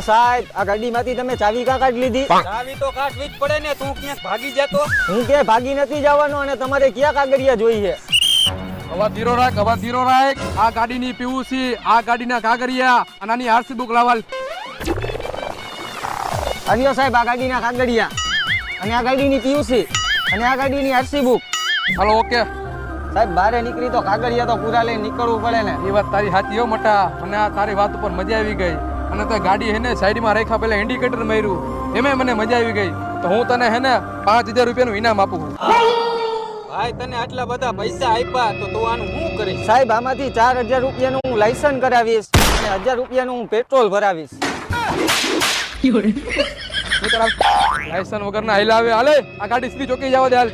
સાહેબ આ ગાડીમાંથી તમે ચાવી કા કાઢી લીધી? ચાવી તો કાઢવી જ પડે ને, તું ક્યાંક ભાગી જતો. હું કે ભાગી નથી જવાનો અને તમારે ક્યાં કાગળિયા જોઈ છે? અવા ધીરો રાખ. આ ગાડીની પીયુસી, આ ગાડીના કાગળિયા અને આની આરસી બુક લાવાલ. આવ્યો સાહેબ આ ગાડીના કાગળિયા અને આ ગાડીની પીયુસી અને આ ગાડીની આરસી બુક. Hello okay. સાહેબ બારે નીકળી તો કાગળિયા તો પૂરા લઈને નીકળવું પડે ને. એ વાત તારી સાચી હો મટા, અને આ તારી વાત ઉપર મજા આવી ગઈ. અને તે ગાડી હેને સાઈડમાં રાખ્યા પહેલા ઇન્ડિકેટર માર્યું, એમે મને મજા આવી ગઈ. તો હું તને હેને 5000 રૂપિયાનું ઇનામ આપું છું. ભાઈ તને આટલા બધા પૈસા આપ્યા તો તું આનું શું કરીશ? સાહેબ આમાંથી 4000 રૂપિયાનું હું લાયસન્સ કરાવીશ અને 1000 રૂપિયાનું હું પેટ્રોલ ભરાવીશ. લાયસન્સ વગરના હાલે આ ગાડી સીધી ચોકી જવા દે હાલ.